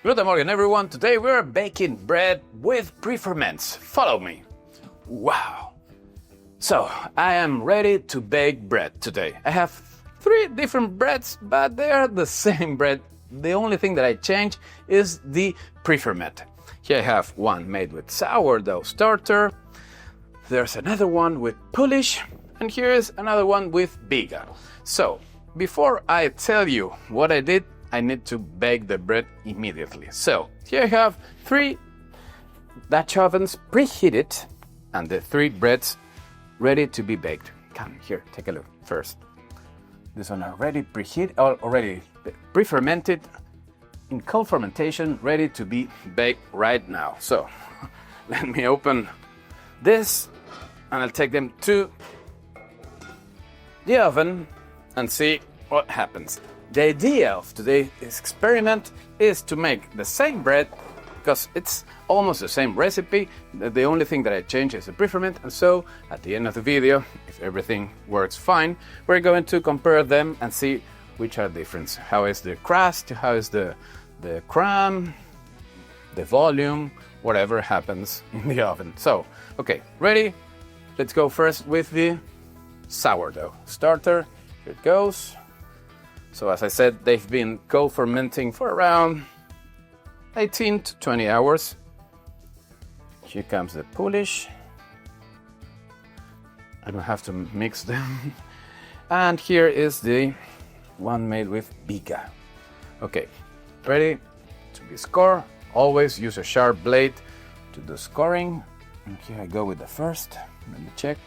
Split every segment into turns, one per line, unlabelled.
Good morning, everyone. Today we're baking bread with preferments. Follow me. Wow. So, I am ready to bake bread today. I have 3 different breads, but they are the same bread. The only thing that I change is the preferment. Here I have one made with sourdough starter. There's another one with Poolish, and here is another one with Biga. So, before I tell you what I did, I need to bake the bread immediately. So, here I have 3 Dutch ovens preheated and the 3 breads ready to be baked. Come here, take a look first. This one already preheated, already pre-fermented, in cold fermentation, ready to be baked right now. So, let me open this and I'll take them to the oven and see what happens. The idea of today's experiment is to make the same bread, because it's almost the same recipe. The only thing that I change is the preferment, and so at the end of the video, if everything works fine, we're going to compare them and see which are different. How is the crust, how is the crumb, the volume, whatever happens in the oven. So, okay, ready? Let's go first with the sourdough starter. Here it goes. So as I said, they've been cold fermenting for around 18 to 20 hours. Here comes the Poolish. I don't have to mix them. And here is the one made with Biga. Okay, ready to be scored. Always use a sharp blade to do scoring. And here I go with the first. Let me check.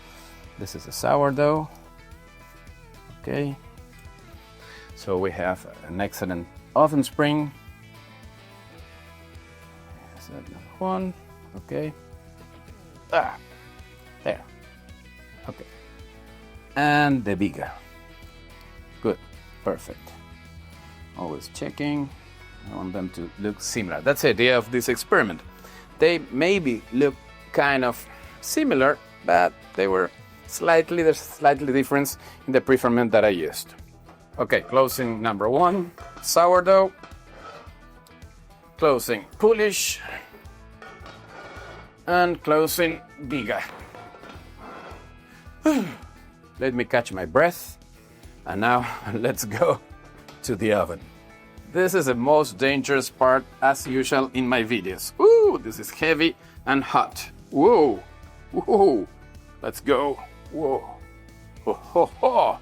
This is the sourdough. Okay. So we have an excellent oven spring. Is that number 1? Okay. There. Okay. And the Biga. Good. Perfect. Always checking. I want them to look similar. That's the idea of this experiment. They maybe look kind of similar, but there's slightly difference in the preferment that I used. Okay, closing number 1, sourdough. Closing Poolish. And closing Biga. Let me catch my breath. And now let's go to the oven. This is the most dangerous part, as usual, in my videos. Ooh, this is heavy and hot. Whoa, whoa, let's go. Whoa, ho, ho, ho.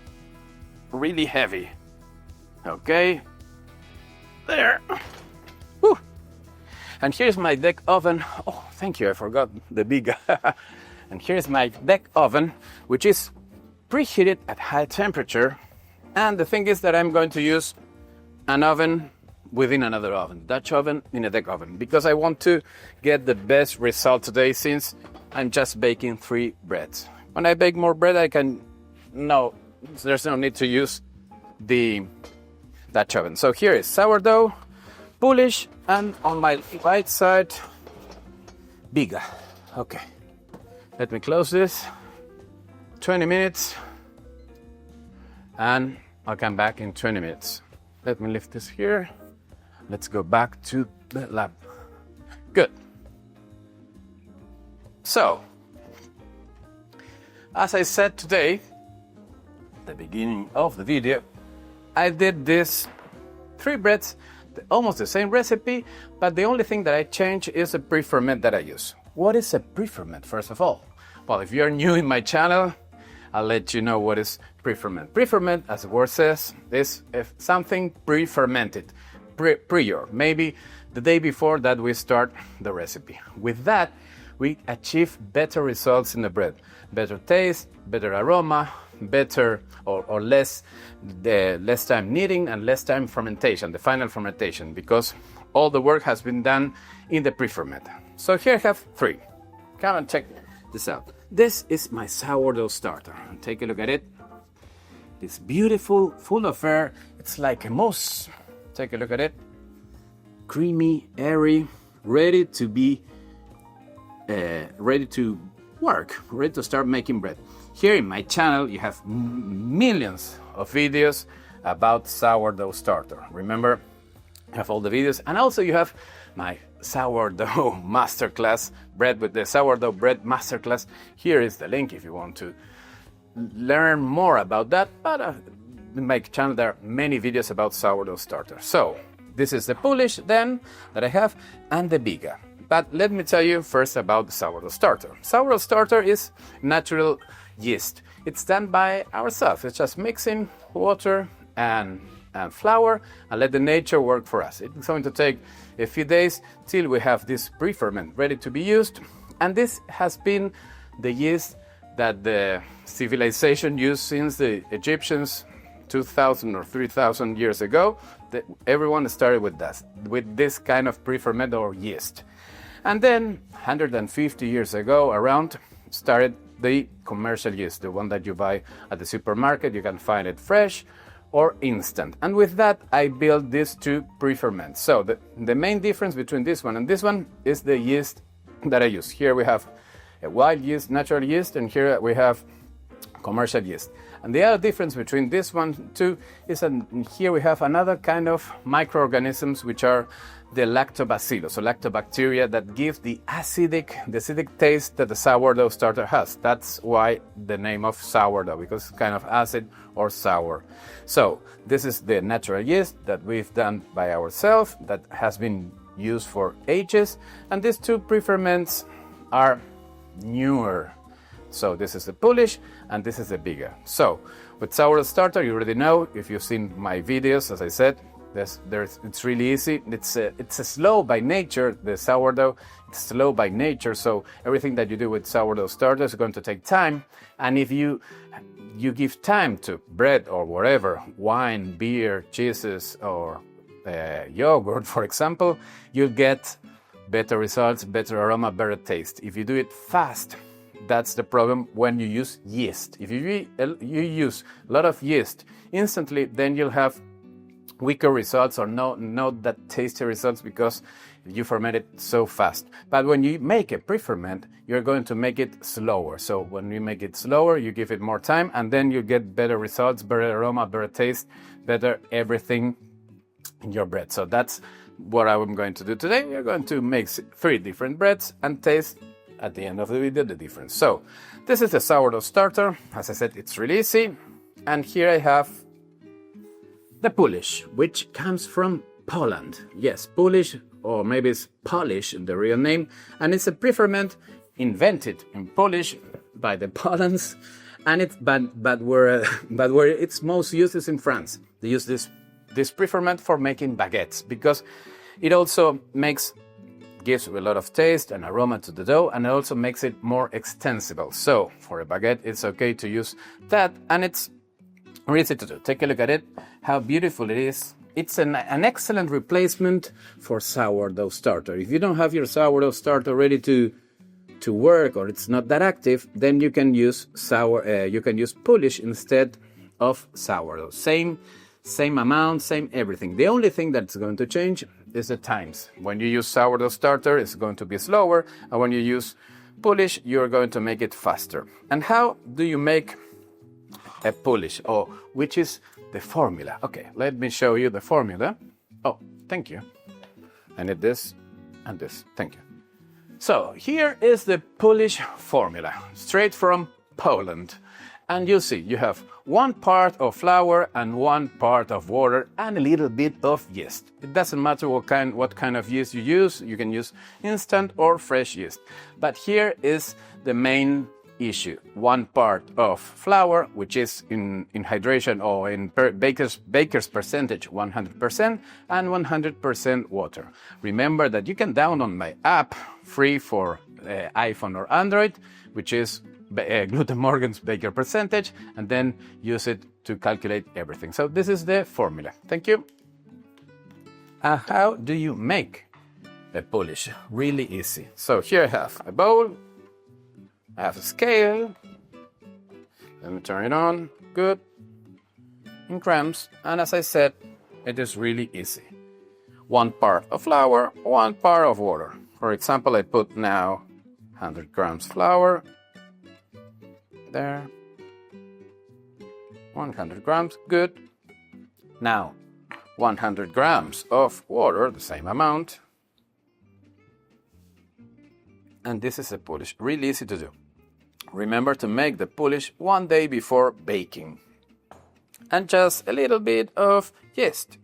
Really heavy. Okay, there. Woo. And here's my deck oven. Oh, thank you, I forgot the Biga. And here's my deck oven, which is preheated at high temperature. And the thing is that I'm going to use an oven within another oven, Dutch oven in a deck oven, because I want to get the best result today, since I'm just baking 3 breads. When I bake more bread, there's no need to use the Dutch oven. So here is sourdough, Poolish, and on my right side, Biga. Okay, let me close this. 20 minutes, and I'll come back in 20 minutes. Let me lift this here. Let's go back to the lab. Good. So, as I said today, the beginning of the video, I did this 3 breads, almost the same recipe, but the only thing that I change is the preferment that I use. What is a preferment, first of all? Well, if you're new in my channel, I'll let you know what is preferment. Preferment, as the word says, is something pre-fermented, prior, maybe the day before that we start the recipe. With that, we achieve better results in the bread. Better taste, better aroma, better or less time kneading and less time fermentation, the final fermentation, because all the work has been done in the preferment. So here I have 3. Come and check this out. This is my sourdough starter. Take a look at it. It's beautiful, full of air. It's like a mousse. Take a look at it. Creamy, airy, ready to be ready to work, ready to start making bread. Here in my channel, you have millions of videos about sourdough starter. Remember, have all the videos. And also you have my sourdough masterclass, bread with the sourdough bread masterclass. Here is the link if you want to learn more about that. But in my channel there are many videos about sourdough starter. So this is the Polish then that I have, and the Biga. But let me tell you first about the sourdough starter. Sourdough starter is natural yeast. It's done by ourselves. It's just mixing water and flour and let the nature work for us. It's going to take a few days till we have this preferment ready to be used. And this has been the yeast that the civilization used since the Egyptians 2,000 or 3,000 years ago. Everyone started with this kind of preferment or yeast. And then 150 years ago around started the commercial yeast, the one that you buy at the supermarket. You can find it fresh or instant. And with that, I built these two preferments. So the main difference between this one and this one is the yeast that I use. Here we have a wild yeast, natural yeast, and here we have commercial yeast. And the other difference between this one too is that here we have another kind of microorganisms which are the lactobacillus, so lactobacteria that give the acidic taste that the sourdough starter has. That's why the name of sourdough, because it's kind of acid or sour. So this is the natural yeast that we've done by ourselves that has been used for ages, and these two preferments are newer. So this is the Polish and this is the Biga. So with sourdough starter, you already know, if you've seen my videos, as I said, it's really easy. It's a slow by nature, the sourdough. It's slow by nature, so everything that you do with sourdough starter is going to take time. And if you give time to bread or whatever, wine, beer, cheeses, or yogurt, for example, you'll get better results, better aroma, better taste. If you do it fast, that's the problem when you use yeast. If you use a lot of yeast instantly, then you'll have weaker results or not that tasty results because you ferment it so fast. But when you make a preferment, you're going to make it slower. So when you make it slower, you give it more time, and then you get better results, better aroma, better taste, better everything in your bread. So that's what I'm going to do today. We're going to make 3 different breads and taste at the end of the video the difference. So this is the sourdough starter. As I said, it's really easy. And here I have the Polish, which comes from Poland. Yes, Polish, or maybe it's Polish, the real name. And it's a preferment invented in Polish by the Polans. And but where it's most used is in France. They use this preferment for making baguettes because it also gives a lot of taste and aroma to the dough, and it also makes it more extensible. So for a baguette, it's okay to use that, and it's easy to do. Take a look at it, how beautiful it is. It's an excellent replacement for sourdough starter. If you don't have your sourdough starter ready to work, or it's not that active, then you can use Polish instead of sourdough. Same amount, same everything. The only thing that's going to change is the times. When you use sourdough starter, it's going to be slower, and when you use Polish, you're going to make it faster. And how do you make a Polish, or which is the formula? Okay, let me show you the formula. Oh, thank you. I need this and this. Thank you. So here is the Polish formula, straight from Poland. And you see, you have 1 part of flour and 1 part of water and a little bit of yeast. It doesn't matter what kind of yeast you use. You can use instant or fresh yeast. But here is the main issue. 1 part of flour, which is in hydration or in baker's percentage 100%, and 100% water. Remember that you can download my app free for iPhone or Android, which is Gluten Morgan's baker percentage, and then use it to calculate everything. So this is the formula. Thank you. How do you make a Polish? Really easy. So here I have a bowl, I have a scale, let me turn it on, good, in grams, and as I said, it is really easy. 1 part of flour, 1 part of water. For example, I put now 100 grams flour, there, 100 grams, good. Now, 100 grams of water, the same amount. And this is a Poolish, really easy to do. Remember to make the Poolish 1 day before baking. And just a little bit of yeast.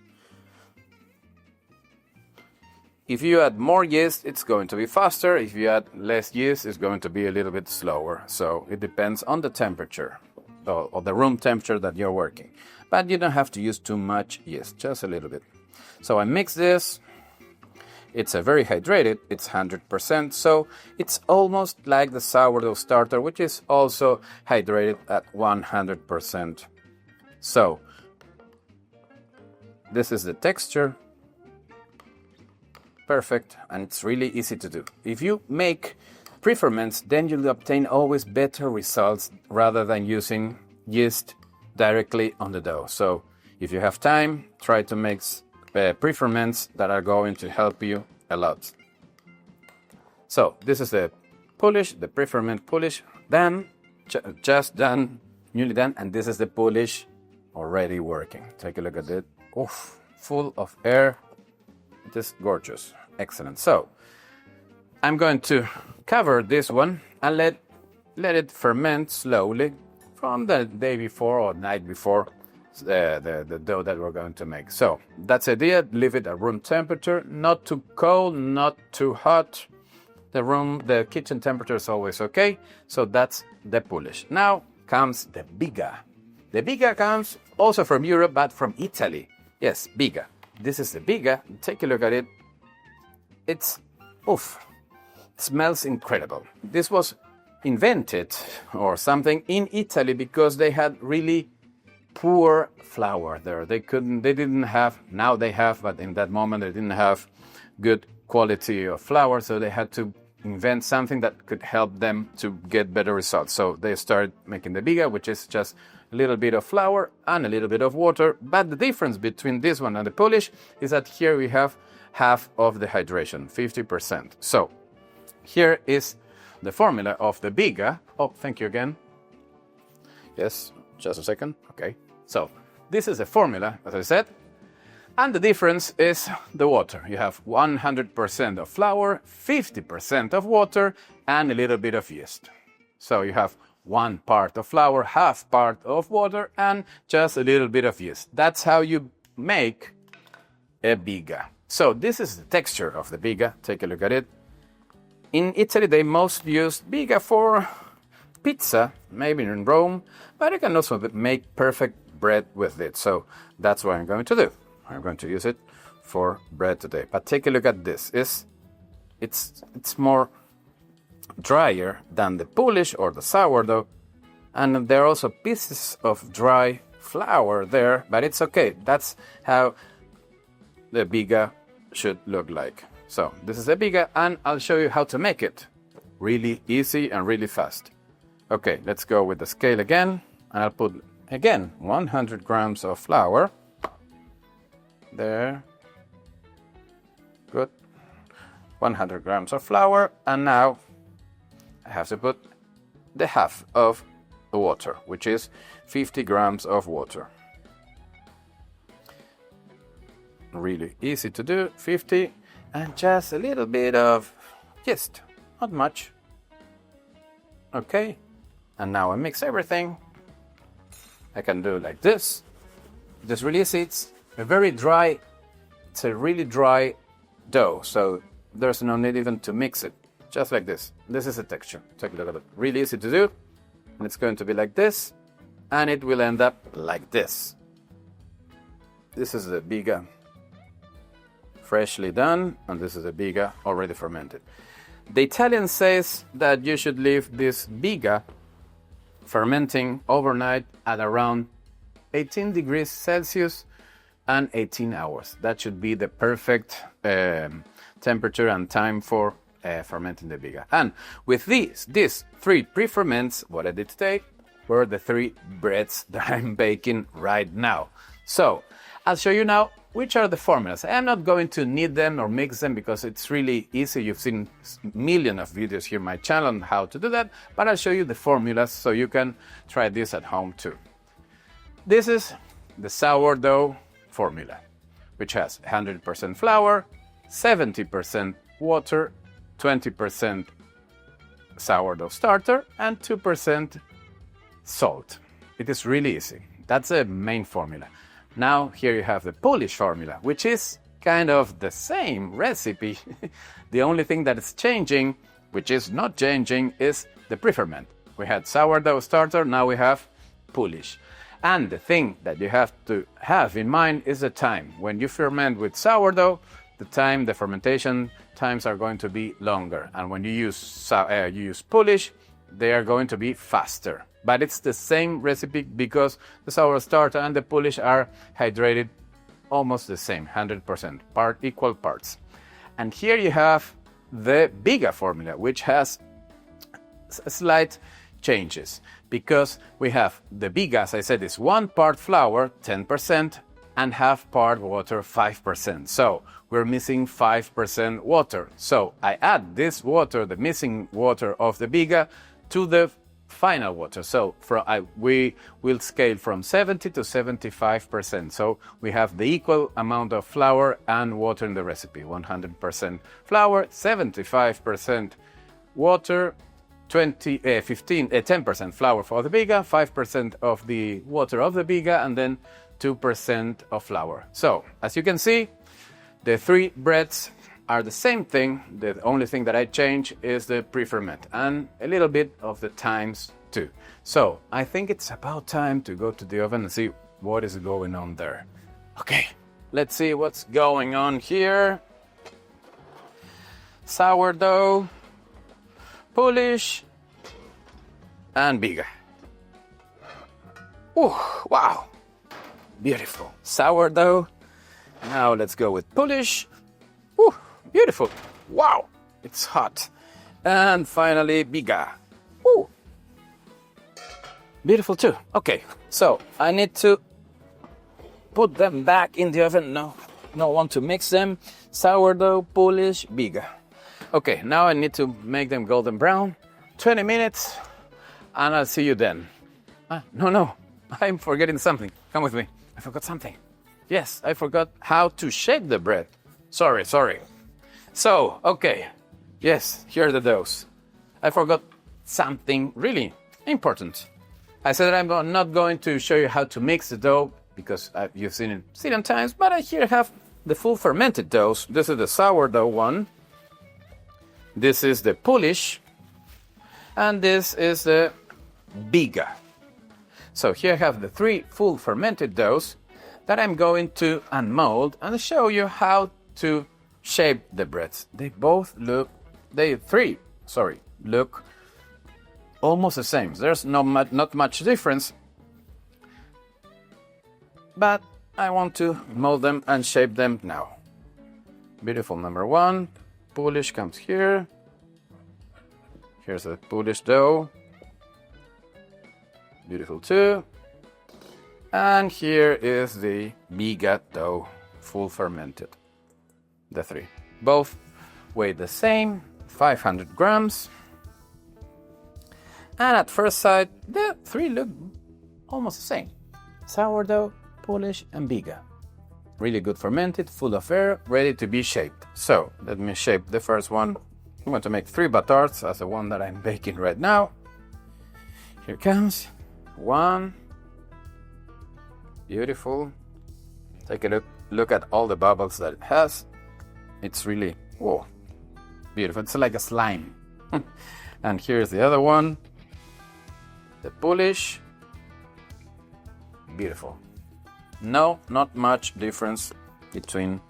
If you add more yeast, it's going to be faster. If you add less yeast, it's going to be a little bit slower. So it depends on the temperature or the room temperature that you're working. But you don't have to use too much yeast, just a little bit. So I mix this. It's a very hydrated, it's 100%, so it's almost like the sourdough starter, which is also hydrated at 100%. So, this is the texture. Perfect, and it's really easy to do. If you make preferments, then you'll obtain always better results rather than using yeast directly on the dough. So, if you have time, try to make preferments that are going to help you a lot. So this is the Poolish, the preferment Poolish, then just done, newly done, and this is the Poolish already working. Take a look at it. Oof, full of air. It is gorgeous. Excellent. So I'm going to cover this one and let it ferment slowly from the day before or night before the dough that we're going to make. So that's the idea. Leave it at room temperature, not too cold, not too hot. The kitchen temperature is always okay. So that's the Poolish. Now comes the Biga. The Biga comes also from Europe, but from Italy. Yes, Biga. This is the Biga. Take a look at it. It smells incredible. This was invented or something in Italy because they had really poor flour there. They didn't have, now they have, but in that moment they didn't have good quality of flour, so they had to invent something that could help them to get better results. So they started making the Biga, which is just a little bit of flour and a little bit of water. But the difference between this one and the Poolish is that here we have half of the hydration, 50%. So here is the formula of the Biga. Oh, thank you again. Yes, just a second. Okay. So this is the formula, as I said, and the difference is the water. You have 100% of flour, 50% of water, and a little bit of yeast. So you have 1 part of flour, half part of water, and just a little bit of yeast. That's how you make a Biga. So this is the texture of the Biga. Take a look at it. In Italy, they mostly use Biga for pizza, maybe in Rome, but you can also make perfect bread with it. So that's what I'm going to do. I'm going to use it for bread today. But take a look at this. It's more drier than the Poolish or the sourdough, and there are also pieces of dry flour there, but it's okay. That's how the Biga should look like. So this is the Biga, and I'll show you how to make it. Really easy and really fast. Okay, let's go with the scale again, and I'll put again 100 grams of flour. There. Good. 100 grams of flour, and now I have to put the half of the water, which is 50 grams of water. Really easy to do, 50, and just a little bit of yeast, not much. Okay, and now I mix everything. I can do like this. Just release it. It's a really dry dough, so there's no need even to mix it. Just like this. This is the texture. Take a look at it. Really easy to do. And it's going to be like this, and it will end up like this. This is the Biga freshly done, and this is a Biga already fermented. The Italian says that you should leave this Biga fermenting overnight at around 18 degrees Celsius and 18 hours. That should be the perfect temperature and time for fermenting the Biga. And with these 3 preferments, what I did today were the 3 breads that I'm baking right now. So I'll show you now which are the formulas. I'm not going to knead them or mix them because it's really easy. You've seen millions of videos here on my channel on how to do that, but I'll show you the formulas so you can try this at home too. This is the sourdough formula. which has 100% flour, 70% water, 20% sourdough starter, and 2% salt. It is really easy. That's the main formula. Now here you have the Polish formula, which is kind of the same recipe. The only thing that is changing, which is not changing, is the preferment. We had sourdough starter, now we have Polish. And the thing that you have to have in mind is the time. When you ferment with sourdough, the fermentation times are going to be longer. And when you use Polish, they are going to be faster. But it's the same recipe because the sourdough starter and the Polish are hydrated almost the same, 100%, equal parts. And here you have the Biga formula, which has slight changes because we have the Biga, as I said, is 1 part flour, 10%, and half part water, 5%. So we're missing 5% water. So I add this water, the missing water of the Biga, to the final water. So we will scale from 70 to 75%. So we have the equal amount of flour and water in the recipe. 100% flour, 75% water, 10% flour for the Biga, 5% of the water of the Biga, and then 2% of flour. So as you can see, the 3 breads are the same thing. The only thing that I change is the preferment and a little bit of the times too. So I think it's about time to go to the oven and see what is going on there. Okay, let's see what's going on here. Sourdough, Polish, and Biga. Oh, wow, beautiful. Sourdough. Now let's go with Polish. Ooh, beautiful. Wow, it's hot. And finally, Biga. Ooh, beautiful too. Okay, so I need to put them back in the oven. No, want to mix them. Sourdough, Polish, Biga. Okay, now I need to make them golden brown. 20 minutes, and I'll see you then. No, I'm forgetting something. Come with me. I forgot something. Yes, I forgot how to shape the bread. Sorry. So, okay. Yes, here are the doughs. I forgot something really important. I said that I'm not going to show you how to mix the dough because you've seen it a million times, but I here have the full fermented doughs. This is the sourdough one. This is the Polish. And this is the Biga. So here I have the 3 full fermented doughs that I'm going to unmold and show you how to shape the breads. Look almost the same. There's not much difference, but I want to mold them and shape them now. Beautiful number 1. Polish comes here. Here's the Polish dough. Beautiful 2. And here is the Biga dough, full fermented. The 3. Both weigh the same, 500 grams. And at first sight, the 3 look almost the same. Sourdough, Polish, and Biga. Really good fermented, full of air, ready to be shaped. So, let me shape the first one. I'm going to make 3 batards as the one that I'm baking right now. Here comes 1. Beautiful. Take a look at all the bubbles that it has. It's really, whoa, beautiful. It's like a slime. And here's the other one. The Polish. Beautiful. No, not much difference between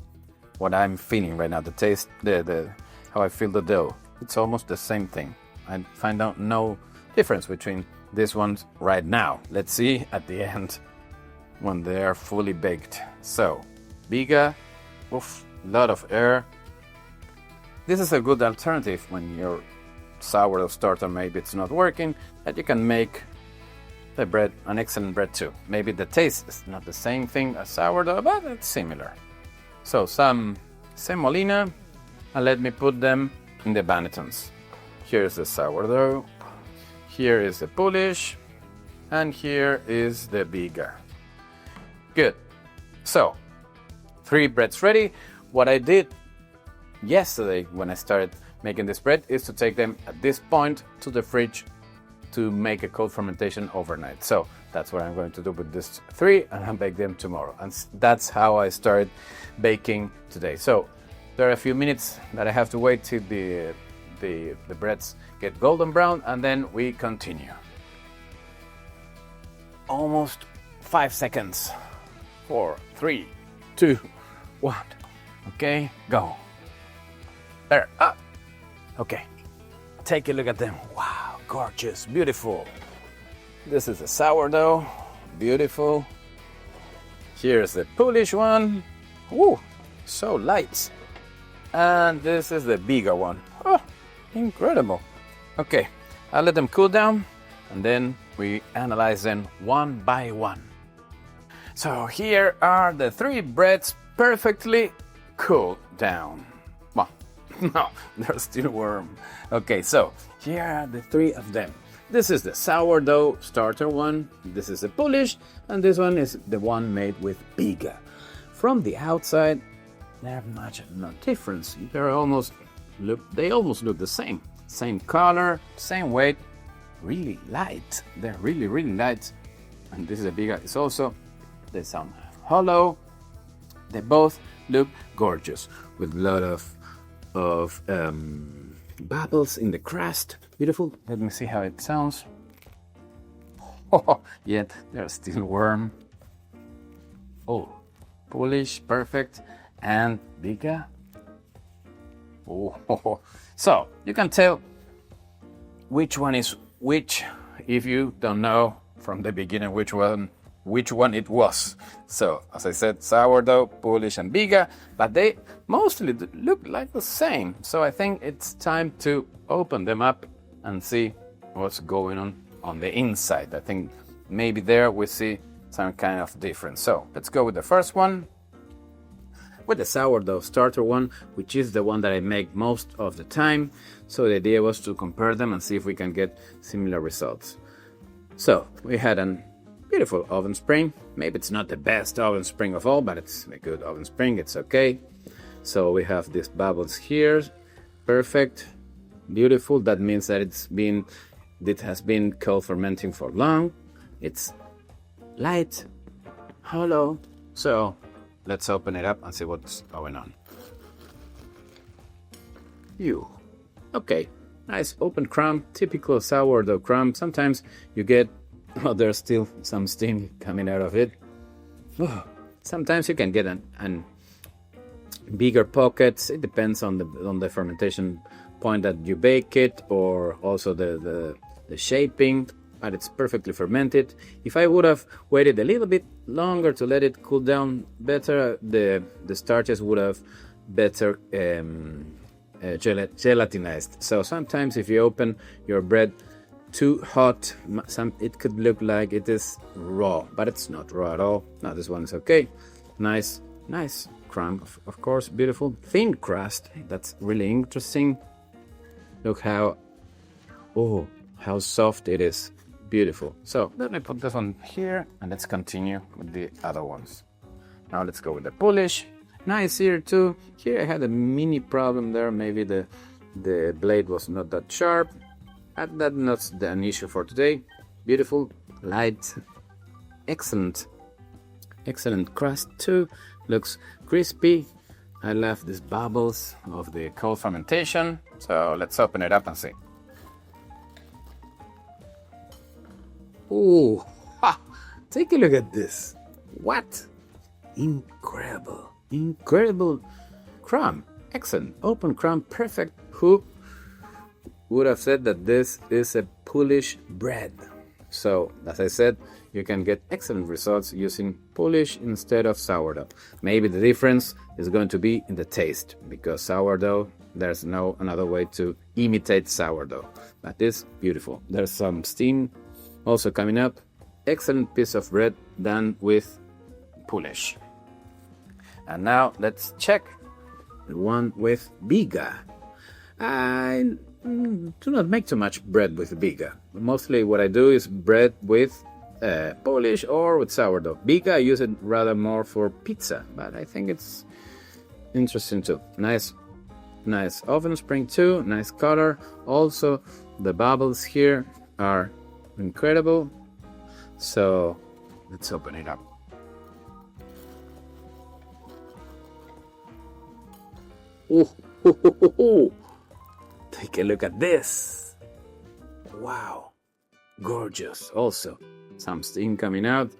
what I'm feeling right now. The taste, how I feel the dough. It's almost the same thing. I find out no difference between these ones right now. Let's see at the end when they are fully baked. So, Biga, oof, lot of air. This is a good alternative when your sourdough starter maybe it's not working, that you can make the bread an excellent bread too. Maybe the taste is not the same thing as sourdough, but it's similar. So some semolina, and let me put them in the bannetons. Here's the sourdough, here is the Polish, and here is the Biga. Good. So 3 breads ready. What I did yesterday when I started making this bread is to take them at this point to the fridge to make a cold fermentation overnight. So that's what I'm going to do with this 3, and I'll bake them tomorrow. And that's how I started baking today. So there are a few minutes that I have to wait till the breads get golden brown, and then we continue. Almost 5 seconds. 4, 3, 2, 1. Okay, go. There, up. Okay, take a look at them. Wow, gorgeous, beautiful. This is the sourdough, beautiful. Here's the Polish one. Ooh, so light. And this is the Biga one. Oh, incredible. Okay, I'll let them cool down, and then we analyze them one by one. So here are the 3 breads perfectly cooled down. Well, no, they're still warm. Okay, so here are the 3 of them. This is the sourdough starter one, this is the Polish, and this one is the one made with Biga. From the outside, there's no difference. They almost look the same. Same color, same weight, really light. They're really, really light. And this is a Biga. It's also, they sound hollow. They both look gorgeous with a lot of bubbles in the crust. Beautiful. Let me see how it sounds. Oh, yet they're still warm. Oh, Polish, perfect, and Biga. Oh, so you can tell which one is which if you don't know from the beginning which one it was. So, as I said, sourdough, Polish, and Biga, but they mostly look like the same. So I think it's time to open them up and see what's going on the inside. I think maybe there we see some kind of difference. So let's go with the first one, with the sourdough starter one, which is the one that I make most of the time. So the idea was to compare them and see if we can get similar results. So we had a beautiful oven spring. Maybe it's not the best oven spring of all, but it's a good oven spring. It's okay. So we have these bubbles here. Perfect. Beautiful. That means that it has been cold fermenting for long. It's light, hollow. So let's open it up and see what's going on. Okay, nice open crumb, typical sourdough crumb. Sometimes you get, there's still some steam coming out of it. Sometimes you can get an bigger pockets. It depends on the fermentation point that you bake it, or also the shaping. But it's perfectly fermented. If I would have waited a little bit longer to let it cool down better, the starches would have better gelatinized. So sometimes if you open your bread too hot, it could look like it is raw, but it's not raw at all. No, this one is okay. Nice crumb, of course, beautiful. Thin crust, that's really interesting. Look how soft it is. Beautiful. So let me put this one here, and let's continue with the other ones. Now let's go with the Polish. Nice here too. Here I had a mini problem there. Maybe the blade was not that sharp. That's not an issue for today. Beautiful, light, excellent crust too. Looks crispy. I love these bubbles of the cold fermentation. So let's open it up and see. Oh, take a look at this. What? Incredible crumb. Excellent. Open crumb, perfect. Who would have said that this is a Poolish bread? So, as I said, you can get excellent results using Polish instead of sourdough. Maybe the difference is going to be in the taste, because sourdough, there's no another way to imitate sourdough. But it's beautiful. There's some steam also coming up. Excellent piece of bread done with Polish. And now let's check the one with Biga. I do not make too much bread with Biga. Mostly what I do is bread with Polish or with sourdough. Biga, I use it rather more for pizza, but I think it's interesting too. Nice oven spring too, nice color. Also, the bubbles here are incredible. So let's open it up. Ooh. Take a look at this. Wow, gorgeous. Also, some steam coming out.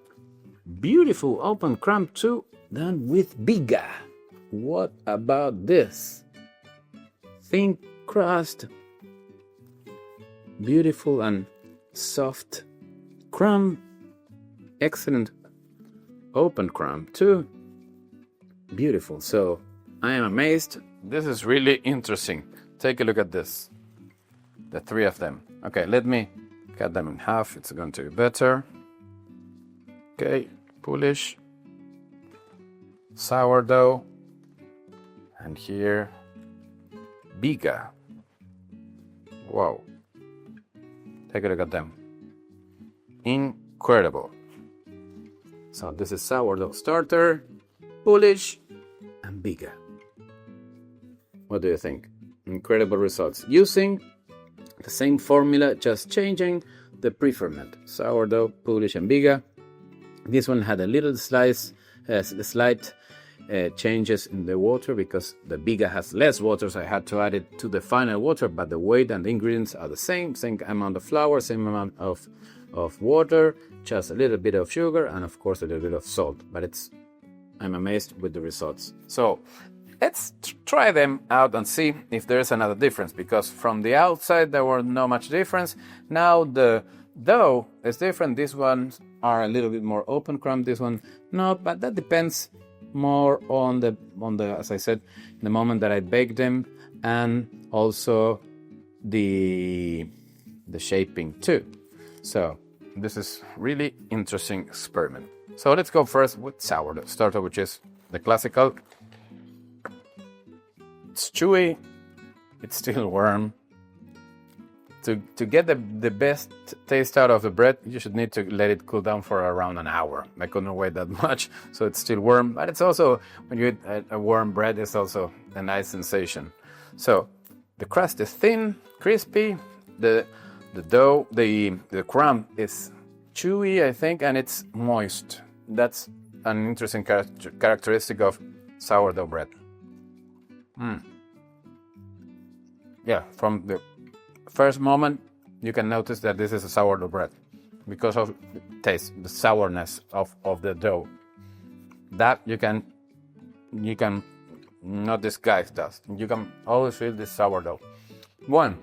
Beautiful open crumb too, done with Biga. What about this? Thin crust, beautiful and soft crumb. Excellent open crumb too. Beautiful. So I am amazed. This is really interesting. Take a look at this. The three of them. Okay, let me cut them in half. It's going to be better. Okay, Polish, sourdough, and here, Biga. Wow. Take a look at them. Incredible. So this is sourdough starter, Polish, and Biga. What do you think? Incredible results. Using the same formula, just changing the preferment. Sourdough, Polish, and Biga. This one had a little slight changes in the water because the Biga has less water, so I had to add it to the final water, but the weight and the ingredients are the same amount of flour, same amount of water, just a little bit of sugar, and of course a little bit of salt. But I'm amazed with the results. So let's try them out and see if there's another difference, because from the outside there was no much difference. Now the dough is different. These ones are a little bit more open crumb, this one not, but that depends more on the as I said, the moment that I bake them, and also the shaping too. So this is really interesting experiment. So let's go first with sourdough starter, which is the classical. It's chewy, it's still warm. To get the best taste out of the bread, you should need to let it cool down for around an hour. I couldn't wait that much, so it's still warm. But it's also, when you eat a warm bread, it's also a nice sensation. So the crust is thin, crispy. The dough, the crumb is chewy, I think, and it's moist. That's an interesting characteristic of sourdough bread. Yeah, from the first moment, you can notice that this is a sourdough bread because of the taste, the sourness of the dough. That you can not disguise that. You can always feel this sourdough. When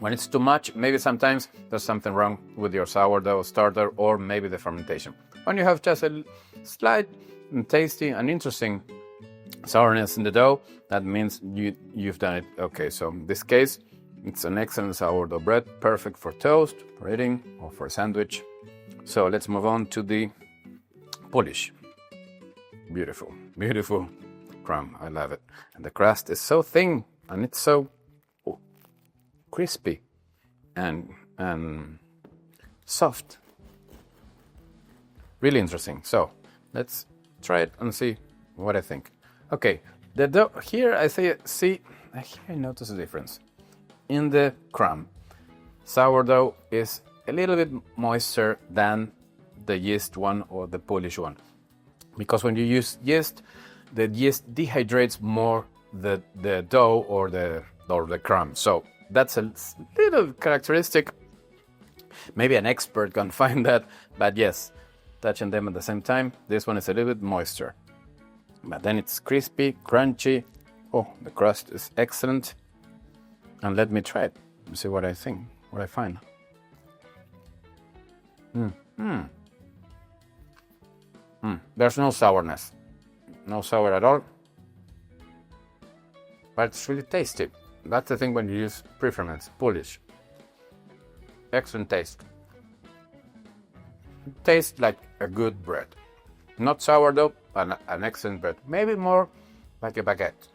it's too much, maybe sometimes there's something wrong with your sourdough starter, or maybe the fermentation. When you have just a slight and tasty and interesting sourness in the dough, that means you've done it okay. So in this case, it's an excellent sourdough bread, perfect for toast, for eating, or for a sandwich. So let's move on to the Polish. Beautiful, beautiful crumb. I love it. And the crust is so thin, and it's so crispy and soft. Really interesting. So let's try it and see what I think. Okay, the dough here I notice a difference in the crumb. Sourdough is a little bit moister than the yeast one or the Polish one, because when you use yeast, the yeast dehydrates more the dough or the crumb. So that's a little characteristic. Maybe an expert can find that, but yes, touching them at the same time, this one is a little bit moister. But then it's crispy, crunchy. Oh, the crust is excellent. And let me try it and see what I think, what I find. There's no sourness. No sour at all. But it's really tasty. That's the thing when you use preferments, Polish. Excellent taste. It tastes like a good bread. Not sourdough, but an excellent bread. Maybe more like a baguette.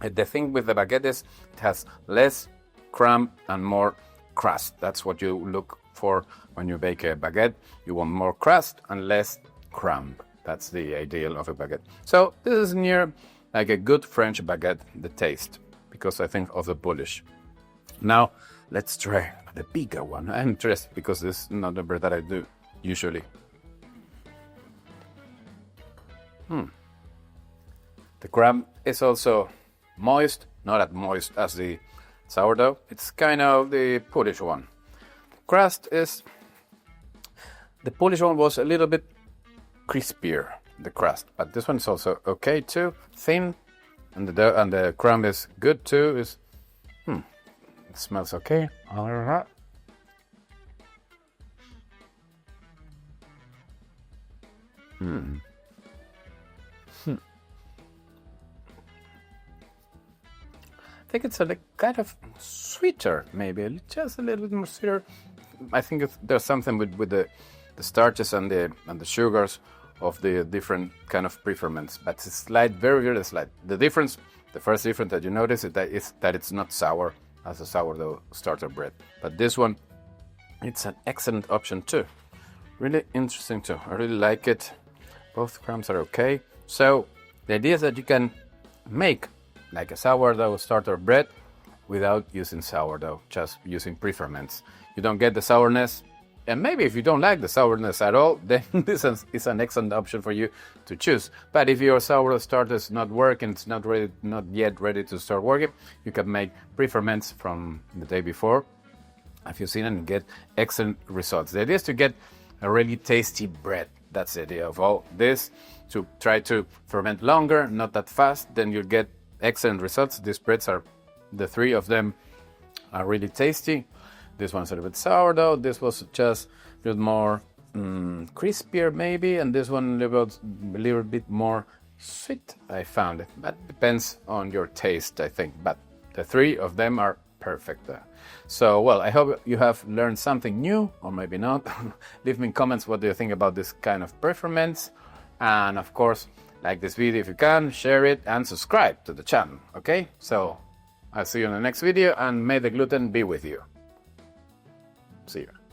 The thing with the baguette is it has less crumb and more crust. That's what you look for when you bake a baguette. You want more crust and less crumb. That's the ideal of a baguette. So this is near like a good French baguette, the taste, because I think of the Polish. Now let's try the Biga one. I'm interested because this is not the bread that I do usually. The crumb is also moist, not as moist as the sourdough. It's kind of the Polish one. The crust is, the Polish one was a little bit crispier, the crust, but this one's also okay too, thin, and the crumb is good too. It smells okay. I think it's a kind of sweeter, maybe just a little bit more sweeter. I think there's something with the starches and the sugars of the different kind of preferments, but it's slight, very, very slight. The first difference that you notice is that it's not sour as a sourdough starter bread. But this one, it's an excellent option too. Really interesting too. I really like it. Both crumbs are okay. So the idea is that you can make like a sourdough starter bread without using sourdough, just using preferments. You don't get the sourness, and maybe if you don't like the sourness at all, then this is an excellent option for you to choose. But if your sourdough starter is not working, it's not yet ready to start working, you can make preferments from the day before, if you've seen it, and get excellent results. The idea is to get a really tasty bread. That's the idea of all this, to try to ferment longer, not that fast, then you'll get excellent results. These breads the three of them are really tasty. This one's a little bit sourdough. This was just a little more crispier maybe, and this one a little bit more sweet, I found it. But depends on your taste, I think. But the three of them are perfect. So, well, I hope you have learned something new, or maybe not. Leave me in comments what do you think about this kind of preferments. And of course, like this video if you can, share it, and subscribe to the channel, okay? So, I'll see you in the next video, and may the gluten be with you. See you.